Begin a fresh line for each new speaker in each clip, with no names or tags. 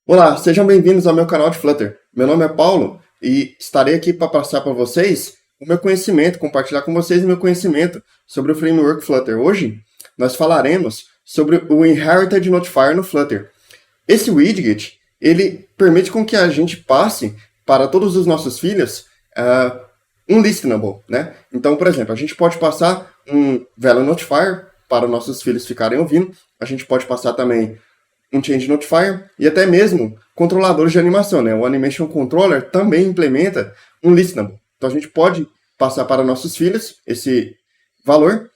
Olá, sejam bem-vindos ao meu canal de Flutter. Meu nome é Paulo e estarei aqui para passar para vocês o meu conhecimento, compartilhar com vocês o meu conhecimento sobre o framework Flutter. Hoje nós falaremos sobre o Inherited Notifier no Flutter. Esse widget, ele permite com que a gente passe para todos os nossos filhos um listenable, né? Então, por exemplo, a gente pode passar um value notifier para nossos filhos ficarem ouvindo. A gente pode passar também um Change Notifier e até mesmo controladores de animação, né? O Animation Controller também implementa um Listenable. Então a gente pode passar para nossos filhos esse valor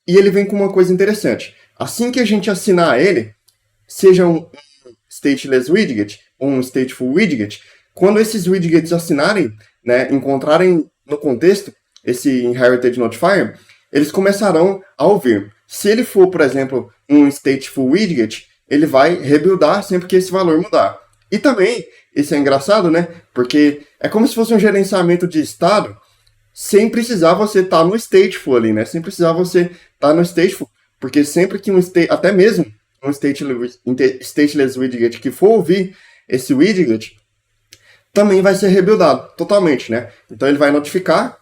e ele vem com uma coisa interessante. Assim que a gente assinar ele, seja um stateless widget ou um stateful widget, quando esses widgets assinarem, né, encontrarem no contexto esse inherited notifier, eles começarão a ouvir. Se ele for, por exemplo, um stateful widget, ele vai rebuildar sempre que esse valor mudar. E também, isso é engraçado, né? Porque é como se fosse um gerenciamento de estado sem precisar você estar no stateful ali, né? Sem precisar você estar no stateful, porque sempre que até mesmo um stateless widget que for ouvir esse widget, também vai ser rebuildado totalmente, né? Então ele vai notificar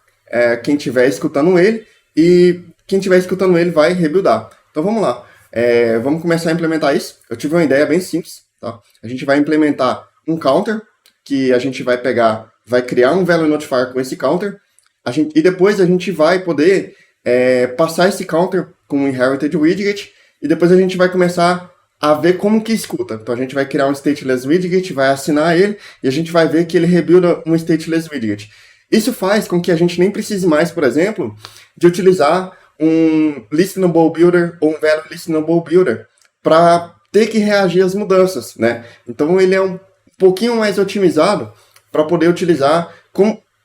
quem estiver escutando ele e quem estiver escutando ele vai rebuildar. Então vamos lá. Vamos começar a implementar isso. Eu tive uma ideia bem simples. Tá? A gente vai implementar um counter que a gente vai pegar, vai criar um value notifier com esse counter e depois a gente vai poder passar esse counter com um inherited widget e depois a gente vai começar a ver como que escuta. Então a gente vai criar um stateless widget, vai assinar ele e a gente vai ver que ele rebuilda um stateless widget. Isso faz com que a gente nem precise mais, por exemplo, de utilizar um listenable builder ou um value listenable builder para ter que reagir às mudanças, né? Então ele é um pouquinho mais otimizado para poder utilizar,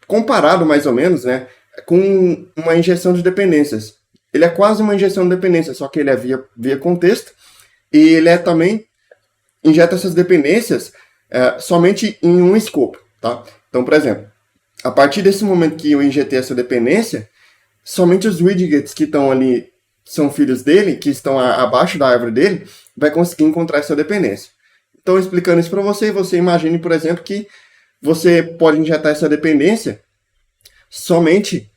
comparado mais ou menos, né, com uma injeção de dependências. Ele é quase uma injeção de dependência, só que ele é via contexto e ele é também injeta essas dependências somente em um escopo, tá? Então, por exemplo, a partir desse momento que eu injetei essa dependência, somente os widgets que estão ali, são filhos dele, que estão abaixo da árvore dele, vai conseguir encontrar essa dependência. Então, explicando isso para você, você imagine, por exemplo, que você pode injetar essa dependência somente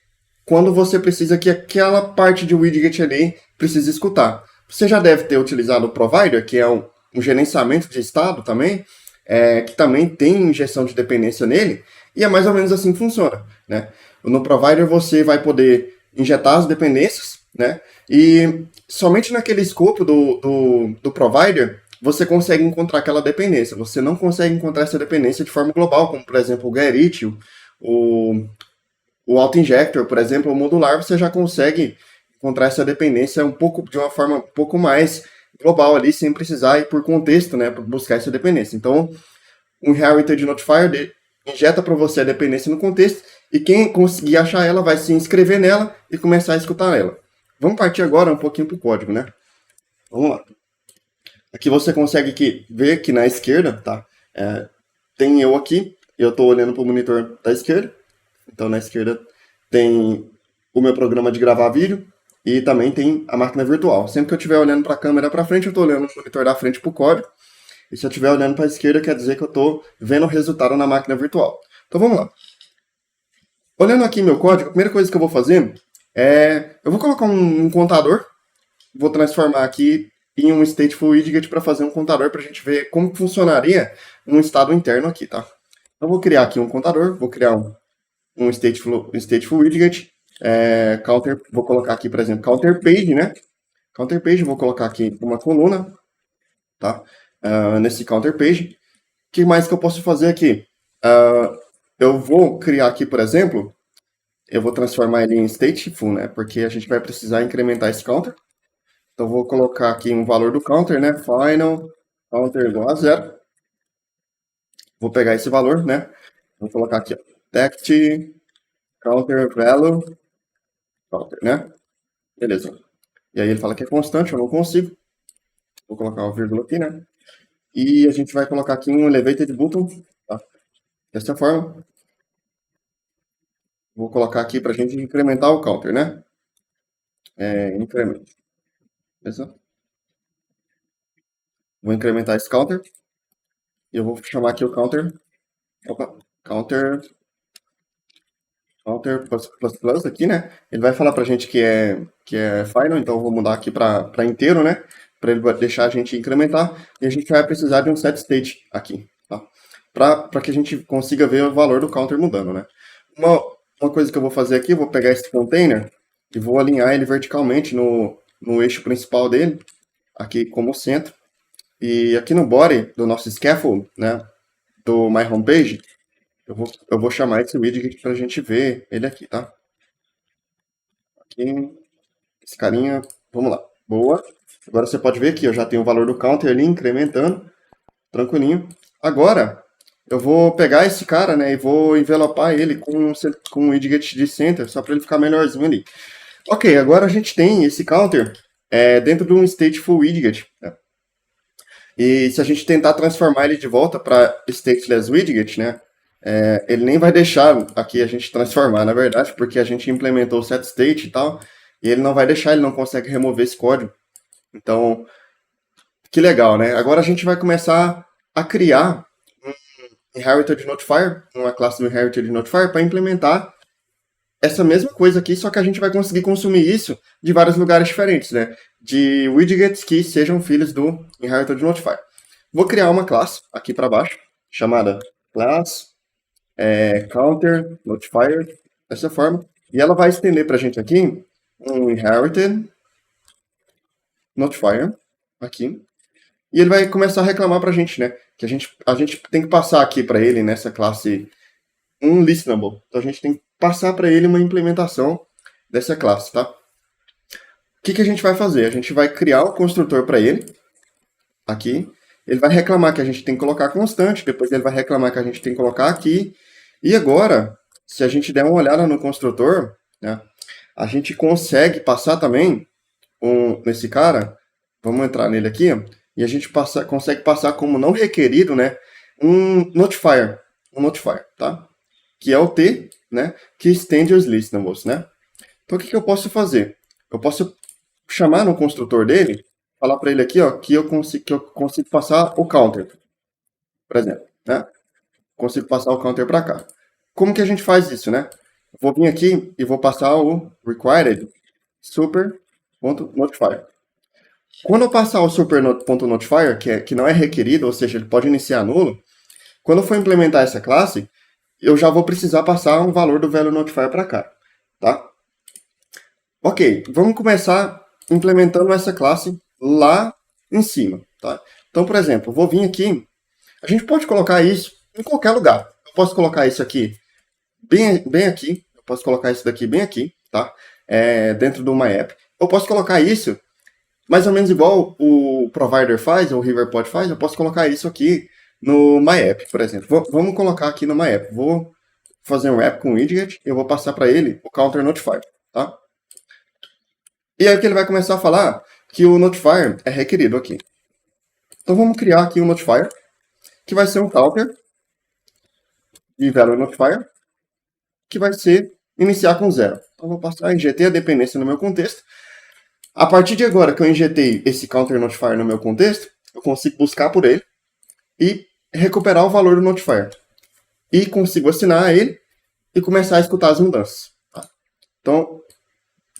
quando você precisa que aquela parte de widget ali precise escutar. Você já deve ter utilizado o Provider, que é um gerenciamento de estado também, que também tem injeção de dependência nele, e é mais ou menos assim que funciona, né? No Provider você vai poder injetar as dependências, né? E somente naquele escopo do Provider você consegue encontrar aquela dependência. Você não consegue encontrar essa dependência de forma global, como por exemplo o Gerrit, o, o auto-injector, por exemplo, o modular, você já consegue encontrar essa dependência de uma forma um pouco mais global ali, sem precisar ir por contexto, né, para buscar essa dependência. Então, um inherited notifier injeta para você a dependência no contexto e quem conseguir achar ela vai se inscrever nela e começar a escutar ela. Vamos partir agora um pouquinho para o código, né? Vamos lá. Aqui você consegue ver que na esquerda, tá? Tem eu aqui, eu estou olhando para o monitor da esquerda. Então, na esquerda tem o meu programa de gravar vídeo e também tem a máquina virtual. Sempre que eu estiver olhando para a câmera para frente, eu estou olhando no monitor da frente para o código. E se eu estiver olhando para a esquerda, quer dizer que eu estou vendo o resultado na máquina virtual. Então, vamos lá. Olhando aqui meu código, a primeira coisa que eu vou fazer eu vou colocar um contador. Vou transformar aqui em um stateful widget para fazer um contador para a gente ver como funcionaria um estado interno aqui, tá? Então, vou criar aqui um contador, vou criar um stateful widget, counter, vou colocar aqui, por exemplo, counter page, né? Counter page, vou colocar aqui uma coluna, tá? Nesse counter page. O que mais que eu posso fazer aqui? Eu vou criar aqui, por exemplo, eu vou transformar ele em stateful, né? Porque a gente vai precisar incrementar esse counter. Então, vou colocar aqui um valor do counter, né? Final counter igual a 0. Vou pegar esse valor, né? Vou colocar aqui, ó, text counter value counter, né? Beleza. E aí ele fala que é constante, eu não consigo. Vou colocar uma vírgula aqui, né? E a gente vai colocar aqui um elevated button, tá? Dessa forma. Vou colocar aqui para a gente incrementar o counter, né? Incremento. Beleza? Vou incrementar esse counter. E eu vou chamar aqui o counter. Opa, counter plus aqui, né? Ele vai falar pra gente que é final, então eu vou mudar aqui para inteiro, né? Para ele deixar a gente incrementar. E a gente vai precisar de um set state aqui, tá? Para que a gente consiga ver o valor do counter mudando, né? Uma coisa que eu vou fazer aqui, eu vou pegar esse container e vou alinhar ele verticalmente no eixo principal dele, aqui como centro. E aqui no body do nosso scaffold, né, do My Homepage, eu vou chamar esse widget para a gente ver ele aqui, tá? Aqui, esse carinha, vamos lá. Boa. Agora você pode ver que eu já tenho o valor do counter ali incrementando, tranquilinho. Agora, eu vou pegar esse cara, né, e vou envelopar ele com um widget de center, só para ele ficar melhorzinho ali. Ok, agora a gente tem esse counter dentro de um stateful widget, né? E se a gente tentar transformar ele de volta para stateless widget, né, ele nem vai deixar aqui a gente transformar, na verdade, porque a gente implementou o set state e tal, e ele não vai deixar, ele não consegue remover esse código. Então, que legal, né? Agora a gente vai começar a criar um inherited notifier, uma classe do inherited notifier, para implementar essa mesma coisa aqui, só que a gente vai conseguir consumir isso de vários lugares diferentes, né? De widgets que sejam filhos do inherited notifier. Vou criar uma classe aqui para baixo, chamada class counter notifier, dessa forma, e ela vai estender para a gente aqui um inherited notifier, aqui, e ele vai começar a reclamar para a gente, né? Que a gente tem que passar aqui para ele, nessa classe, um listenable. Então a gente tem que passar para ele uma implementação dessa classe, tá? O que a gente vai fazer? A gente vai criar o construtor para ele, aqui. Ele vai reclamar que a gente tem que colocar constante, depois ele vai reclamar que a gente tem que colocar aqui. E agora, se a gente der uma olhada no construtor, né, a gente consegue passar também nesse cara, vamos entrar nele aqui, ó, e a gente consegue passar como não requerido, né, um notifier, tá? Que é o T, né, que estende os listenables, né? Então o que eu posso fazer? Eu posso chamar no construtor dele, falar para ele aqui, ó, que eu consigo passar o counter, por exemplo, né? Consigo passar o counter para cá. Como que a gente faz isso, né? Vou vir aqui e vou passar o required super.notifier. Quando eu passar o super.notifier, que não é requerido, ou seja, ele pode iniciar nulo, quando eu for implementar essa classe, eu já vou precisar passar um valor do value notifier para cá, tá? Ok, vamos começar implementando essa classe lá em cima, tá? Então, por exemplo, vou vir aqui, a gente pode colocar isso em qualquer lugar. Eu posso colocar isso aqui bem aqui, eu posso colocar isso daqui bem aqui, tá? Dentro do MyApp. Eu posso colocar isso mais ou menos igual o provider faz, ou o Riverpod faz, eu posso colocar isso aqui no MyApp, por exemplo. Vamos colocar aqui no MyApp. Vou fazer um app com widget e eu vou passar para ele o counter notifier, tá? E aí que ele vai começar a falar que o notifier é requerido aqui. Então vamos criar aqui um notifier, que vai ser um counter de value notifier, que vai ser iniciar com 0. Então vou passar, injetei a dependência no meu contexto. A partir de agora que eu injetei esse counter notifier no meu contexto, eu consigo buscar por ele e recuperar o valor do notifier. E consigo assinar ele e começar a escutar as mudanças. Tá? Então,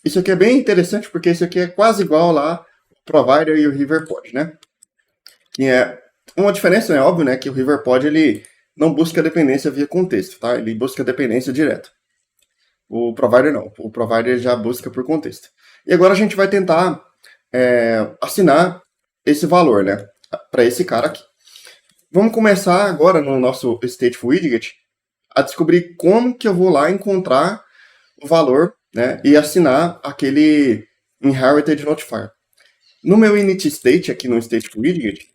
isso aqui é bem interessante, porque isso aqui é quase igual lá o Provider e o Riverpod, né? Que é uma diferença, é óbvio, né? Que o Riverpod, ele não busca dependência via contexto, tá? Ele busca dependência direta. O Provider não. O Provider já busca por contexto. E agora a gente vai tentar assinar esse valor, né? Para esse cara aqui. Vamos começar agora no nosso Stateful Widget a descobrir como que eu vou lá encontrar o valor, né? E assinar aquele Inherited Notifier. No meu init state, aqui no Stateful Widget,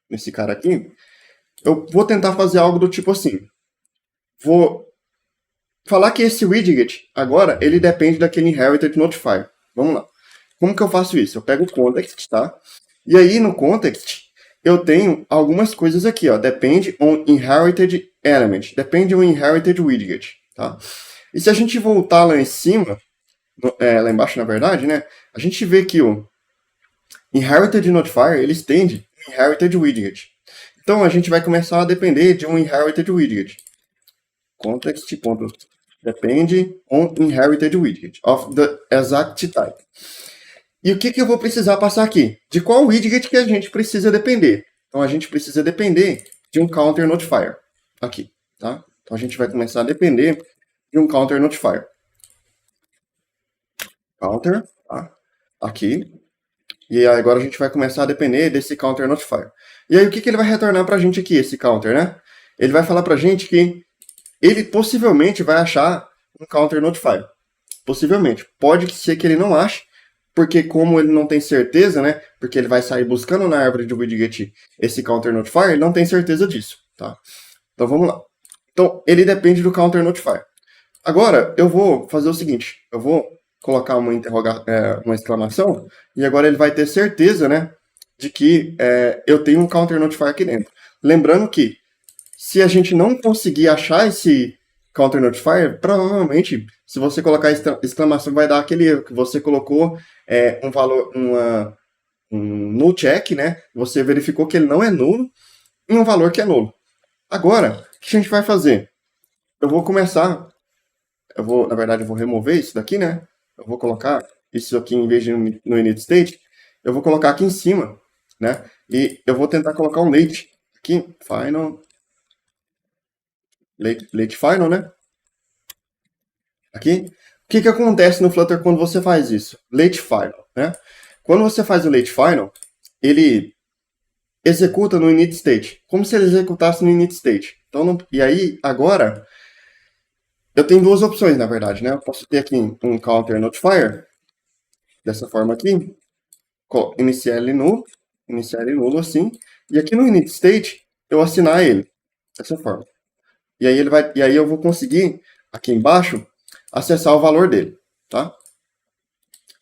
nesse cara aqui, eu vou tentar fazer algo do tipo assim. Vou falar que esse widget, agora, ele depende daquele inherited notifier. Vamos lá. Como que eu faço isso? Eu pego o context, tá? E aí, no context, eu tenho algumas coisas aqui, ó. Depende on inherited element. Depende on inherited widget, tá? E se a gente voltar lá em cima, lá embaixo, na verdade, né? A gente vê que o inherited notifier, ele estende inherited widget. Então a gente vai começar a depender de um inherited widget. Context.depend on inherited widget of the exact type. E o que eu vou precisar passar aqui? De qual widget que a gente precisa depender? Então a gente precisa depender de um counter notifier. Aqui, tá? Então a gente vai começar a depender de um counter notifier. Counter, tá? Aqui. E aí agora a gente vai começar a depender desse counter notifier. E aí o que ele vai retornar pra gente aqui, esse counter, né? Ele vai falar pra gente que ele possivelmente vai achar um counter notifier. Possivelmente. Pode ser que ele não ache, porque como ele não tem certeza, né? Porque ele vai sair buscando na árvore de widget esse counter notifier, ele não tem certeza disso, tá? Então vamos lá. Então ele depende do counter notifier. Agora eu vou fazer o seguinte, eu vou colocar uma exclamação e agora ele vai ter certeza, né? De que eu tenho um counter notifier aqui dentro. Lembrando que se a gente não conseguir achar esse counter notifier, provavelmente, se você colocar exclamação, vai dar aquele erro que você colocou um valor, um null check, né? Você verificou que ele não é nulo e um valor que é nulo. Agora, o que a gente vai fazer? Eu vou começar, na verdade, eu vou remover isso daqui, né? Eu vou colocar isso aqui em vez de no init state, eu vou colocar aqui em cima, né? E eu vou tentar colocar um late aqui, final, late final, né? Aqui. O que acontece no Flutter quando você faz isso? Late final, né? Quando você faz o late final, ele executa no init state, como se ele executasse no init state. Então, e aí, agora, eu tenho duas opções, na verdade, né? Eu posso ter aqui um counter notifier, dessa forma aqui, iniciar ele nulo assim, e aqui no init state, eu assinar ele, dessa forma. E aí eu vou conseguir, aqui embaixo, acessar o valor dele, tá?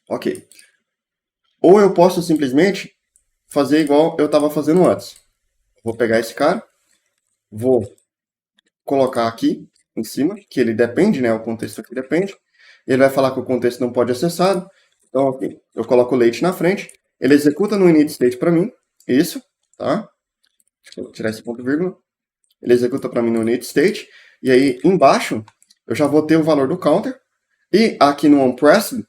Ok. Ou eu posso simplesmente fazer igual eu estava fazendo antes. Vou pegar esse cara, vou colocar aqui em cima, que ele depende, né? O contexto aqui depende. Ele vai falar que o contexto não pode ser acessado. Então, aqui, eu coloco o late na frente. Ele executa no init state para mim. Isso, tá? Deixa eu tirar esse ponto vírgula. Ele executa para mim no init state. E aí, embaixo, eu já vou ter o valor do counter. E aqui no onPressed,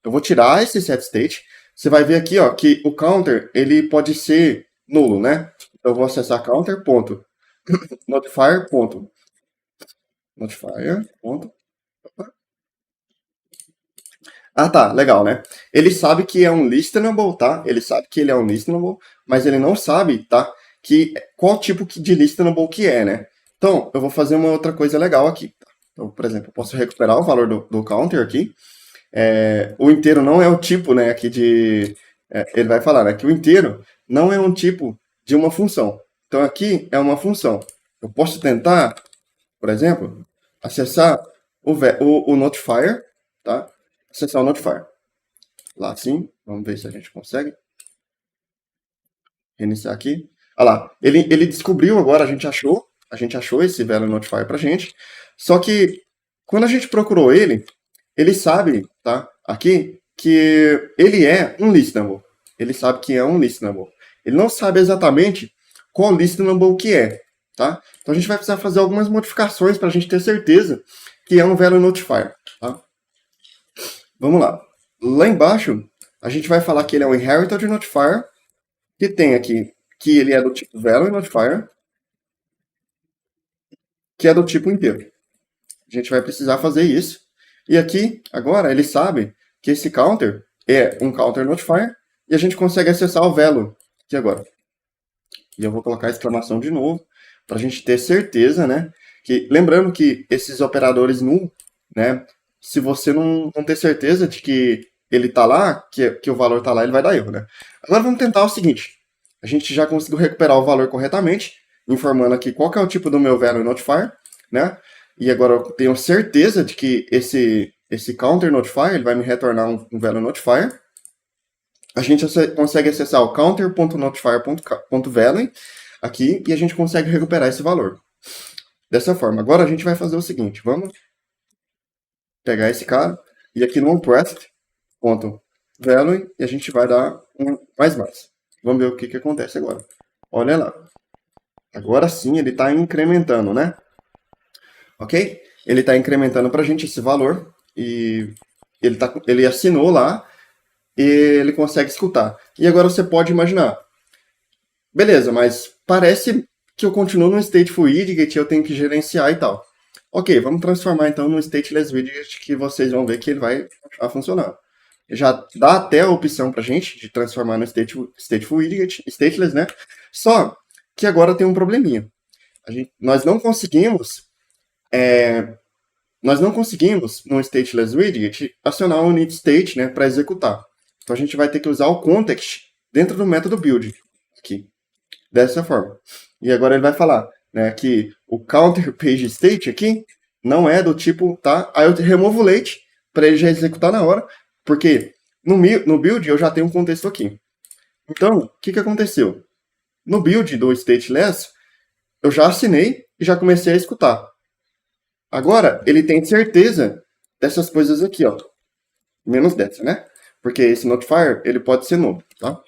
eu vou tirar esse setState. Você vai ver aqui, ó, que o counter, ele pode ser nulo, né? Eu vou acessar counter.notifier. Notifier. Ah, tá, legal, né? Ele sabe que é um listenable, tá? Ele sabe que ele é um listenable, mas ele não sabe, tá? Qual tipo de listenable que é, né? Então, eu vou fazer uma outra coisa legal aqui. Então, por exemplo, eu posso recuperar o valor do counter aqui. O inteiro não é o tipo, né, aqui de... ele vai falar, né, que o inteiro não é um tipo de uma função. Então, aqui é uma função. Eu posso tentar, por exemplo, acessar o notifier, tá? Acessar o notifier. Lá sim, vamos ver se a gente consegue. Reiniciar aqui. Olha lá, ele descobriu agora, a gente achou esse value notifier pra gente. Só que, quando a gente procurou ele sabe, tá? Aqui, que ele é um listenable. Ele sabe que é um listenable. Ele não sabe exatamente qual listenable que é, tá? Então a gente vai precisar fazer algumas modificações para a gente ter certeza que é um value notifier, tá? Vamos lá. Lá embaixo, a gente vai falar que ele é um inherited notifier, que tem aqui que ele é do tipo value notifier, que é do tipo inteiro. A gente vai precisar fazer isso. E aqui, agora, ele sabe que esse counter é um counter notifier e a gente consegue acessar o value aqui agora. E eu vou colocar a exclamação de novo para a gente ter certeza, né? Lembrando que esses operadores null, né? Se você não ter certeza de que ele está lá, que o valor está lá, ele vai dar erro, né? Agora vamos tentar o seguinte. A gente já conseguiu recuperar o valor corretamente, informando aqui qual que é o tipo do meu value notifier, né? E agora eu tenho certeza de que esse counter notifier ele vai me retornar um value notifier. A gente consegue acessar o counter.notifier.value aqui e a gente consegue recuperar esse valor. Dessa forma. Agora a gente vai fazer o seguinte. Vamos pegar esse cara e aqui no onPressed.value e a gente vai dar um mais. Vamos ver o que acontece agora. Olha lá. Agora sim ele está incrementando, né? Ok? Ele está incrementando para a gente esse valor e ele assinou lá e ele consegue escutar. E agora você pode imaginar, beleza, mas parece que eu continuo no stateful widget e eu tenho que gerenciar e tal. Ok, vamos transformar então no stateless widget que vocês vão ver que ele vai continuar funcionando. Já dá até a opção pra gente de transformar no stateful widget, stateless, né? Só que agora tem um probleminha. Nós não conseguimos no stateless widget acionar o init state, né, para executar. Então a gente vai ter que usar o context dentro do método build aqui, dessa forma. E agora ele vai falar, né, que o counter page state aqui não é do tipo, tá? Aí eu removo o late para ele já executar na hora, porque no build eu já tenho um contexto aqui. Então, o que aconteceu? No build do stateless, eu já assinei e já comecei a escutar. Agora, ele tem certeza dessas coisas aqui, ó. Menos dessa, né? Porque esse notifier, ele pode ser novo, tá?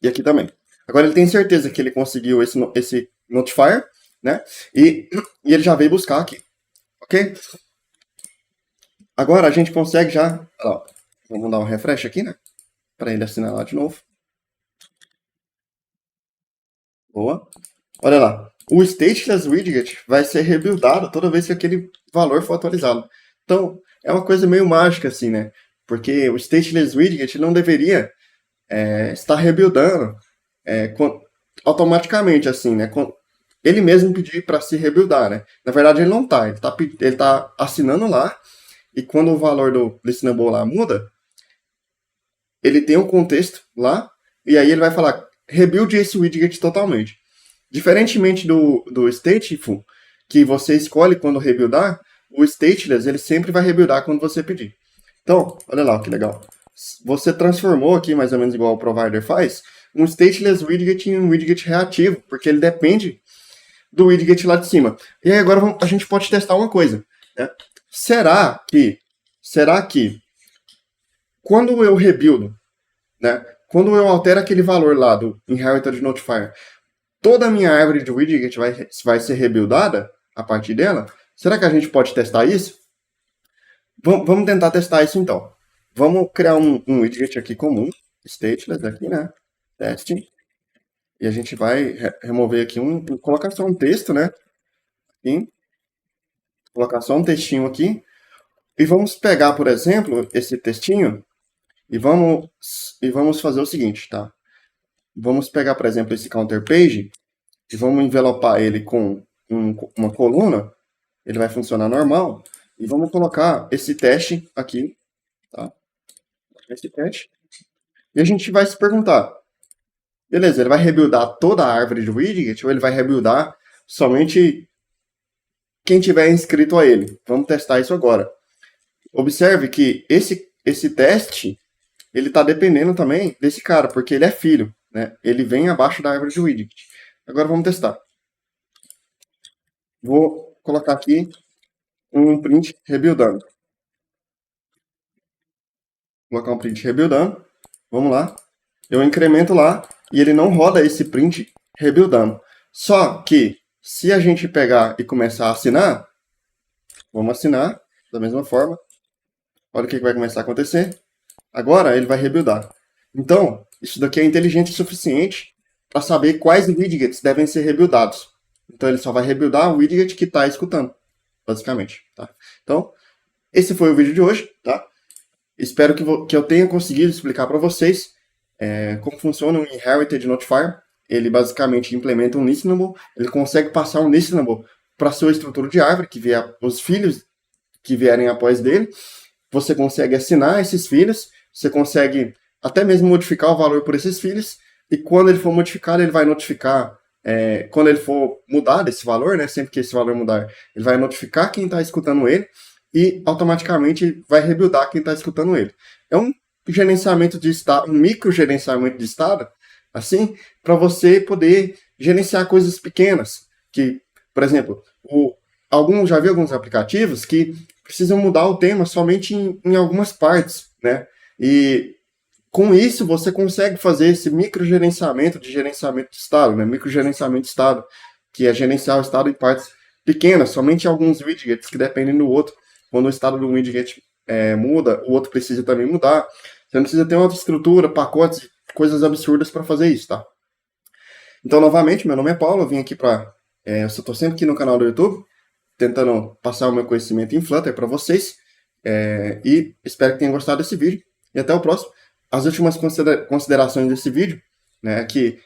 E aqui também. Agora, ele tem certeza que ele conseguiu esse notifier, né? E ele já veio buscar aqui, ok? Agora, a gente consegue já... Ó, vamos dar um refresh aqui, né? Para ele assinar lá de novo. Boa. Olha lá. O stateless widget vai ser rebuildado toda vez que aquele valor for atualizado. Então, é uma coisa meio mágica, assim, né? Porque o stateless widget não deveria estar rebuildando automaticamente, assim, né? Ele mesmo pedir para se rebuildar, né? Na verdade, ele não tá. Ele tá assinando lá, e quando o valor do listenable lá muda, ele tem um contexto lá, e aí ele vai falar, rebuild esse widget totalmente. Diferentemente do stateful, que você escolhe quando rebuildar, o stateless ele sempre vai rebuildar quando você pedir. Então, olha lá que legal. Você transformou aqui, mais ou menos igual o provider faz, um stateless widget em um widget reativo, porque ele depende do widget lá de cima. E aí agora a gente pode testar uma coisa. Né? Será que quando eu rebuildo, né, quando eu altero aquele valor lá do inherited notifier, toda a minha árvore de widget vai ser rebuildada a partir dela? Será que a gente pode testar isso? Vamos tentar testar isso então. Vamos criar um widget aqui comum, stateless aqui, né? Testing. E a gente vai remover aqui colocar só um texto, né? Aqui. Colocar só um textinho aqui. E vamos pegar, por exemplo, esse textinho e vamos fazer o seguinte, tá? Vamos pegar, por exemplo, esse counter page e vamos envelopar ele com uma coluna. Ele vai funcionar normal. E vamos colocar esse teste aqui, tá? Esse teste. E a gente vai se perguntar, beleza, ele vai rebuildar toda a árvore de widget ou ele vai rebuildar somente quem tiver inscrito a ele? Vamos testar isso agora. Observe que esse teste, ele está dependendo também desse cara, porque ele é filho, né? Ele vem abaixo da árvore de widget. Agora vamos testar. Vou colocar aqui um print rebuildando. Vou colocar um print rebuildando. Vamos lá. Eu incremento lá e ele não roda esse print rebuildando. Só que se a gente pegar e começar a assinar, vamos assinar da mesma forma. Olha o que vai começar a acontecer. Agora ele vai rebuildar. Então, isso daqui é inteligente o suficiente para saber quais widgets devem ser rebuildados. Então ele só vai rebuildar o widget que está escutando, basicamente. Tá? Então, esse foi o vídeo de hoje. Tá? Espero que eu tenha conseguido explicar para vocês como funciona um Inherited Notifier. Ele basicamente implementa um listenable, ele consegue passar um listenable para a sua estrutura de árvore, que vier os filhos que vierem após dele. Você consegue assinar esses filhos, você consegue até mesmo modificar o valor por esses filhos, e quando ele for modificado, ele vai notificar, quando ele for mudar desse valor, né, sempre que esse valor mudar, ele vai notificar quem está escutando ele, e automaticamente vai rebuildar quem está escutando ele. É um gerenciamento de estado, um micro gerenciamento de estado, assim, para você poder gerenciar coisas pequenas, que, por exemplo, já vi alguns aplicativos que precisam mudar o tema somente em algumas partes, né? E Com isso, você consegue fazer esse microgerenciamento de gerenciamento de estado, né? Microgerenciamento de estado, que é gerenciar o estado em partes pequenas, somente alguns widgets que dependem do outro. Quando o estado do widget muda, o outro precisa também mudar. Você não precisa ter uma outra estrutura, pacotes, coisas absurdas para fazer isso, tá? Então, novamente, meu nome é Paulo, eu vim aqui para... eu estou sempre aqui no canal do YouTube, tentando passar o meu conhecimento em Flutter para vocês, e espero que tenham gostado desse vídeo, e até o próximo. As últimas considerações desse vídeo, né, que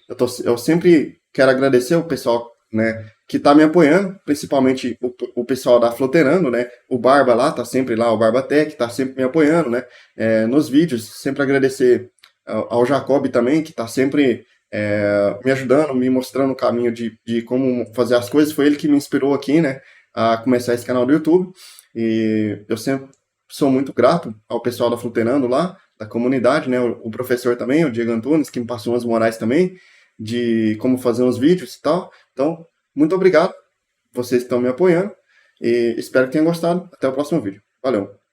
eu sempre quero agradecer o pessoal, né, que está me apoiando, principalmente o pessoal da Flutterando, né, o Barba lá, tá sempre lá, o Barba Tech, tá sempre me apoiando, né, nos vídeos, sempre agradecer ao Jacob também, que tá sempre me ajudando, me mostrando o caminho de como fazer as coisas, foi ele que me inspirou aqui, né, a começar esse canal do YouTube, e eu sempre sou muito grato ao pessoal da Flutterando lá, da comunidade, né, o professor também, o Diego Antunes, que me passou umas morais também, de como fazer uns vídeos e tal. Então, muito obrigado, vocês estão me apoiando, e espero que tenham gostado. Até o próximo vídeo. Valeu!